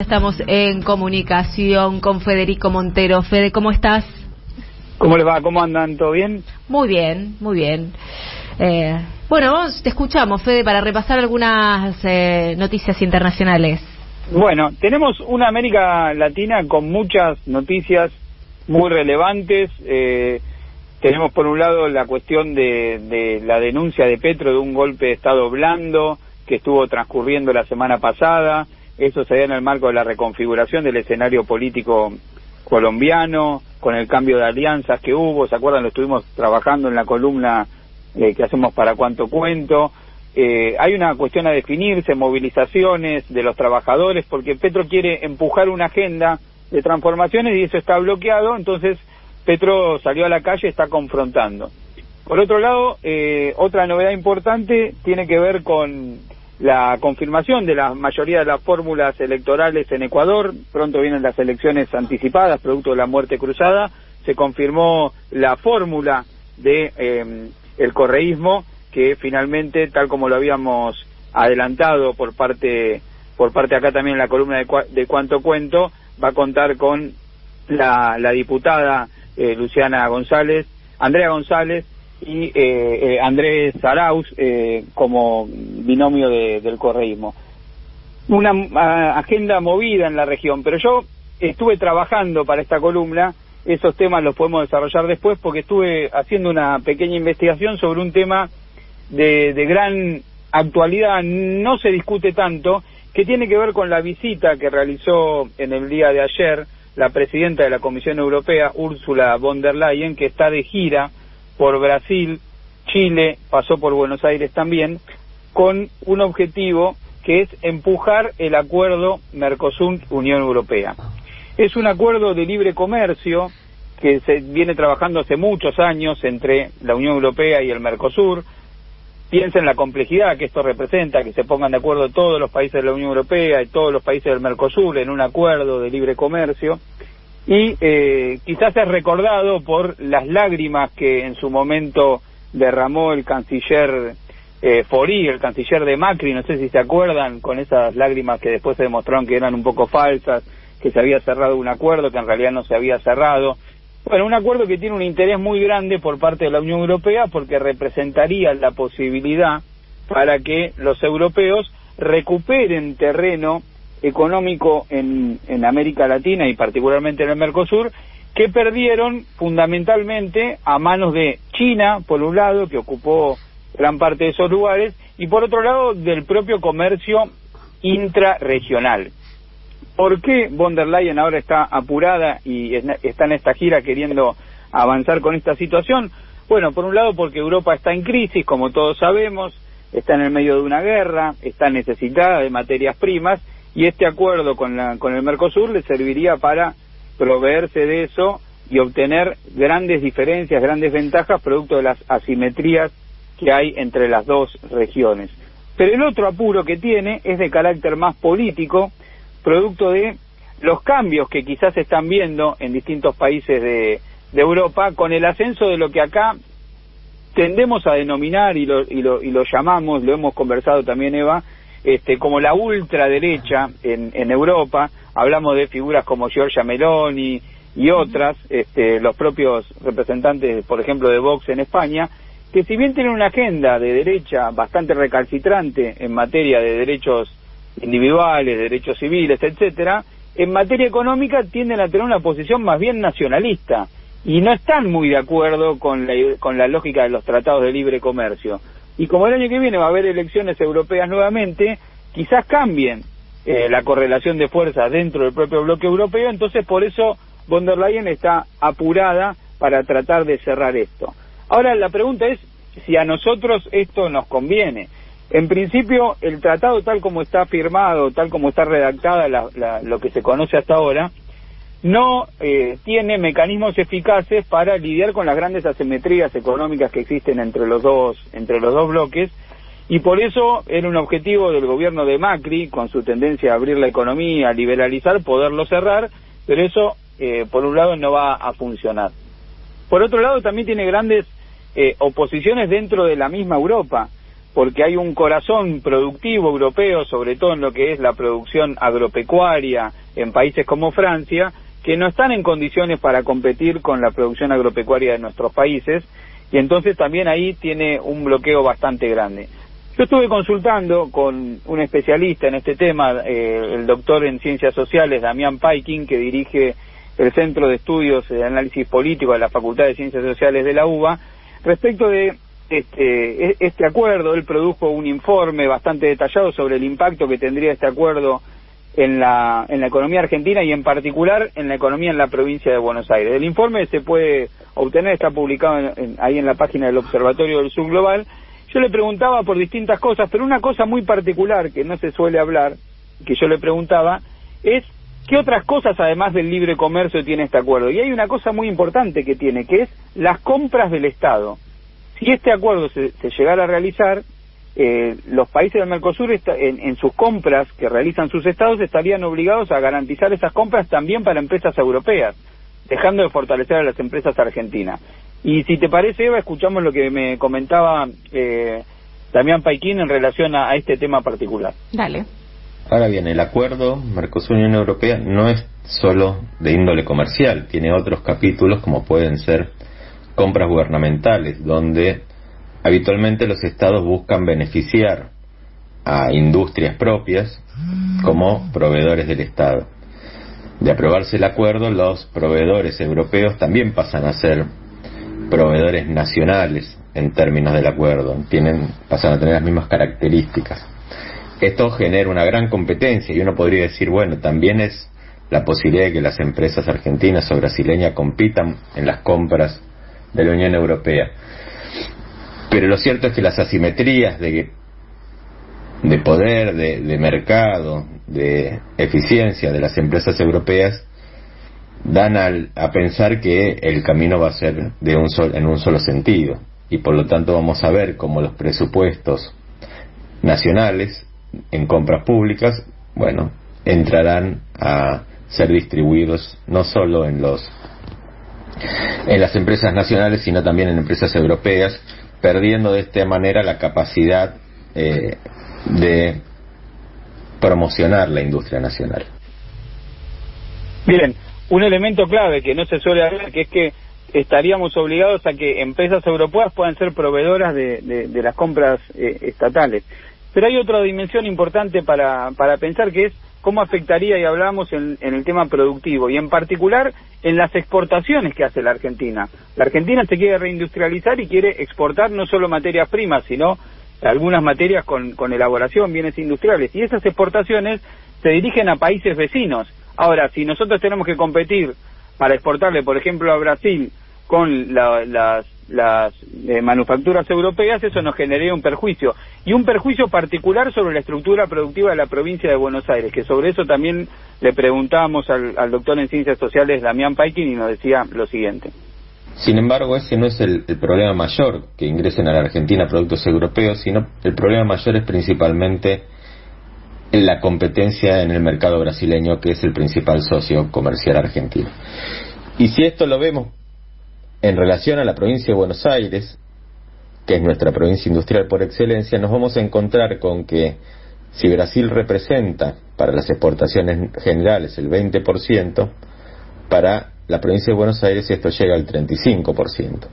Estamos en comunicación con Federico Montero. Fede, ¿cómo estás? ¿Cómo les va? ¿Cómo andan? ¿Todo bien? Muy bien, muy bien. Bueno, vos te escuchamos, Fede, para repasar algunas noticias internacionales. Bueno, tenemos una América Latina con muchas noticias muy relevantes. Tenemos por un lado la cuestión de la denuncia de Petro de un golpe de Estado blando que estuvo transcurriendo la semana pasada. Eso se da en el marco de la reconfiguración del escenario político colombiano, con el cambio de alianzas que hubo. ¿Se acuerdan? Lo estuvimos trabajando en la columna que hacemos para Cuánto Cuento. Hay una cuestión a definirse, movilizaciones de los trabajadores, porque Petro quiere empujar una agenda de transformaciones y eso está bloqueado. Entonces Petro salió a la calle y está confrontando. Por otro lado, otra novedad importante tiene que ver con la confirmación de la mayoría de las fórmulas electorales en Ecuador. Pronto vienen las elecciones anticipadas, producto de la muerte cruzada. Se confirmó la fórmula de el correísmo, que finalmente, tal como lo habíamos adelantado por parte acá también en la columna de Cuánto Cuento, va a contar con la diputada Andrea González y Andrés Arauz como binomio del correísmo. Una agenda movida en la región, pero yo estuve trabajando para esta columna. Esos temas los podemos desarrollar después, porque estuve haciendo una pequeña investigación sobre un tema de gran actualidad, no se discute tanto, que tiene que ver con la visita que realizó en el día de ayer la presidenta de la Comisión Europea, Ursula von der Leyen, que está de gira por Brasil, Chile, pasó por Buenos Aires también, con un objetivo que es empujar el acuerdo Mercosur-Unión Europea. Es un acuerdo de libre comercio que se viene trabajando hace muchos años entre la Unión Europea y el Mercosur. Piensen en la complejidad que esto representa, que se pongan de acuerdo todos los países de la Unión Europea y todos los países del Mercosur en un acuerdo de libre comercio. Y quizás es recordado por las lágrimas que en su momento derramó el canciller Faure, el canciller de Macri, no sé si se acuerdan, con esas lágrimas que después se demostraron que eran un poco falsas, que se había cerrado un acuerdo que en realidad no se había cerrado. Bueno, un acuerdo que tiene un interés muy grande por parte de la Unión Europea, porque representaría la posibilidad para que los europeos recuperen terreno económico en América Latina y particularmente en el Mercosur, que perdieron fundamentalmente a manos de China, por un lado, que ocupó gran parte de esos lugares, y por otro lado del propio comercio intrarregional. ¿Por qué von der Leyen ahora está apurada y está en esta gira queriendo avanzar con esta situación? Bueno, por un lado porque Europa está en crisis, como todos sabemos, está en el medio de una guerra, está necesitada de materias primas, y este acuerdo con el Mercosur le serviría para proveerse de eso y obtener grandes diferencias, grandes ventajas, producto de las asimetrías que hay entre las dos regiones. Pero el otro apuro que tiene es de carácter más político, producto de los cambios que quizás se están viendo en distintos países de Europa, con el ascenso de lo que acá tendemos a denominar y lo llamamos, lo hemos conversado también, Eva, como la ultraderecha en Europa. Hablamos de figuras como Giorgia Meloni y otras, los propios representantes, por ejemplo, de Vox en España, que si bien tienen una agenda de derecha bastante recalcitrante en materia de derechos individuales, derechos civiles, etcétera, en materia económica tienden a tener una posición más bien nacionalista y no están muy de acuerdo con la lógica de los tratados de libre comercio. Y como el año que viene va a haber elecciones europeas nuevamente, quizás cambien la correlación de fuerzas dentro del propio bloque europeo. Entonces por eso von der Leyen está apurada para tratar de cerrar esto. Ahora la pregunta es si a nosotros esto nos conviene. En principio, el tratado tal como está firmado, tal como está redactada lo que se conoce hasta ahora, no tiene mecanismos eficaces para lidiar con las grandes asimetrías económicas que existen entre los dos bloques, y por eso era un objetivo del gobierno de Macri, con su tendencia a abrir la economía, a liberalizar, poderlo cerrar, pero eso, por un lado, no va a funcionar. Por otro lado, también tiene grandes oposiciones dentro de la misma Europa, porque hay un corazón productivo europeo, sobre todo en lo que es la producción agropecuaria en países como Francia, que no están en condiciones para competir con la producción agropecuaria de nuestros países, y entonces también ahí tiene un bloqueo bastante grande. Yo estuve consultando con un especialista en este tema, el doctor en Ciencias Sociales, Damián Paikin, que dirige el Centro de Estudios de Análisis Político de la Facultad de Ciencias Sociales de la UBA, respecto de este acuerdo. Él produjo un informe bastante detallado sobre el impacto que tendría este acuerdo en la economía argentina y en particular en la economía en la provincia de Buenos Aires. El informe se puede obtener, está publicado ahí en la página del Observatorio del Sur Global. Yo le preguntaba por distintas cosas, pero una cosa muy particular que no se suele hablar, que yo le preguntaba, es ¿qué otras cosas además del libre comercio tiene este acuerdo? Y hay una cosa muy importante que tiene, que es las compras del Estado. Si este acuerdo se llegara a realizar, los países del Mercosur en sus compras que realizan sus estados estarían obligados a garantizar esas compras también para empresas europeas, dejando de fortalecer a las empresas argentinas. Y si te parece, Eva, escuchamos lo que me comentaba Damián Paikin en relación a este tema particular. Dale. Ahora bien, el acuerdo Mercosur-Unión Europea no es solo de índole comercial, tiene otros capítulos como pueden ser compras gubernamentales, donde habitualmente los estados buscan beneficiar a industrias propias como proveedores del Estado. De aprobarse el acuerdo, los proveedores europeos también pasan a ser proveedores nacionales en términos del acuerdo, pasan a tener las mismas características. Esto genera una gran competencia y uno podría decir, bueno, también es la posibilidad de que las empresas argentinas o brasileñas compitan en las compras de la Unión Europea. Pero lo cierto es que las asimetrías de poder, de mercado, de eficiencia de las empresas europeas dan a pensar que el camino va a ser en un solo sentido, y por lo tanto vamos a ver cómo los presupuestos nacionales en compras públicas, bueno, entrarán a ser distribuidos no solo en las empresas nacionales, sino también en empresas europeas, perdiendo de esta manera la capacidad de promocionar la industria nacional. Bien, un elemento clave que no se suele hablar, que es que estaríamos obligados a que empresas europeas puedan ser proveedoras de las compras estatales. Pero hay otra dimensión importante para pensar, que es cómo afectaría, y hablamos en el tema productivo, y en particular en las exportaciones que hace la Argentina. La Argentina se quiere reindustrializar y quiere exportar no solo materias primas, sino algunas materias con elaboración, bienes industriales, y esas exportaciones se dirigen a países vecinos. Ahora, si nosotros tenemos que competir para exportarle, por ejemplo, a Brasil con las manufacturas europeas, eso nos generaría un perjuicio, y un perjuicio particular sobre la estructura productiva de la provincia de Buenos Aires, que sobre eso también le preguntábamos al doctor en Ciencias Sociales Damián Paikin, y nos decía lo siguiente. Sin embargo, ese no es el problema mayor, que ingresen a la Argentina productos europeos, sino el problema mayor es principalmente la competencia en el mercado brasileño, que es el principal socio comercial argentino. Y si esto lo vemos en relación a la provincia de Buenos Aires, que es nuestra provincia industrial por excelencia, nos vamos a encontrar con que si Brasil representa para las exportaciones generales el 20%, para la provincia de Buenos Aires esto llega al 35%.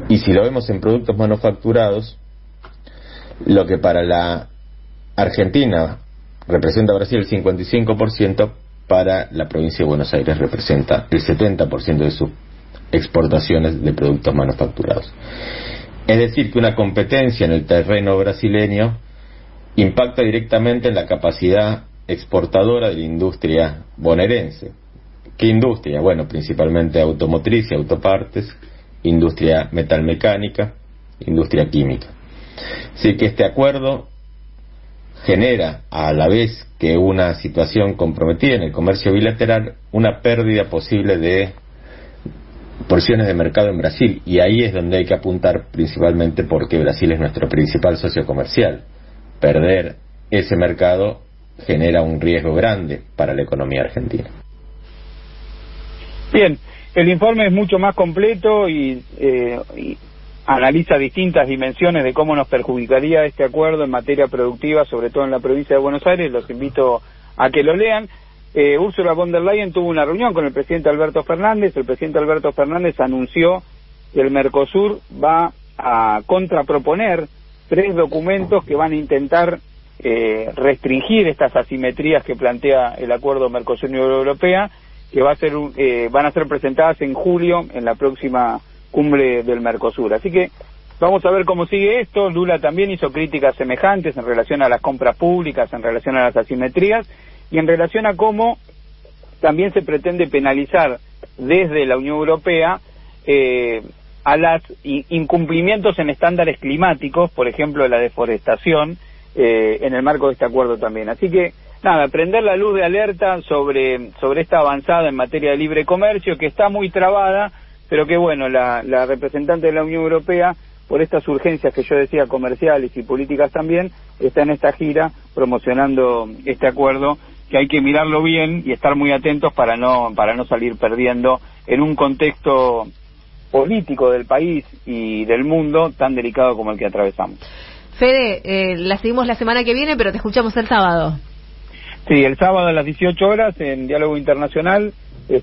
Y si lo vemos en productos manufacturados, lo que para la Argentina representa a Brasil el 55%, para la provincia de Buenos Aires representa el 70% de sus exportaciones de productos manufacturados. Es decir, que una competencia en el terreno brasileño impacta directamente en la capacidad exportadora de la industria bonaerense. ¿Qué industria? Bueno, principalmente automotriz y autopartes, industria metalmecánica, industria química. Así que este acuerdo genera, a la vez que una situación comprometida en el comercio bilateral, una pérdida posible de porciones de mercado en Brasil, y ahí es donde hay que apuntar principalmente, porque Brasil es nuestro principal socio comercial. Perder ese mercado genera un riesgo grande para la economía argentina. Bien, el informe es mucho más completo y analiza distintas dimensiones de cómo nos perjudicaría este acuerdo en materia productiva, sobre todo en la provincia de Buenos Aires. Los invito a que lo lean. Ursula von der Leyen tuvo una reunión con el presidente Alberto Fernández. El presidente Alberto Fernández anunció que el Mercosur va a contraproponer 3 documentos que van a intentar restringir estas asimetrías que plantea el acuerdo Mercosur-Unión Europea, que van a ser presentadas en julio en la próxima cumbre del Mercosur. Así que vamos a ver cómo sigue esto. Lula también hizo críticas semejantes en relación a las compras públicas, en relación a las asimetrías y en relación a cómo también se pretende penalizar desde la Unión Europea a los incumplimientos en estándares climáticos, por ejemplo la deforestación, en el marco de este acuerdo también. Así que nada, prender la luz de alerta sobre esta avanzada en materia de libre comercio, que está muy trabada, pero que bueno, la representante de la Unión Europea, por estas urgencias que yo decía, comerciales y políticas también, está en esta gira promocionando este acuerdo, que hay que mirarlo bien y estar muy atentos para no salir perdiendo en un contexto político del país y del mundo tan delicado como el que atravesamos. Fede, la seguimos la semana que viene, pero te escuchamos el sábado. Sí, el sábado a las 18 horas en Diálogo Internacional.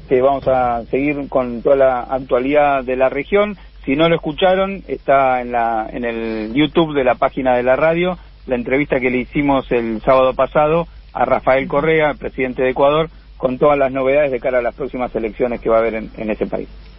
Vamos a seguir con toda la actualidad de la región. Si no lo escucharon, está en el YouTube de la página de la radio, la entrevista que le hicimos el sábado pasado a Rafael Correa, presidente de Ecuador, con todas las novedades de cara a las próximas elecciones que va a haber en ese país.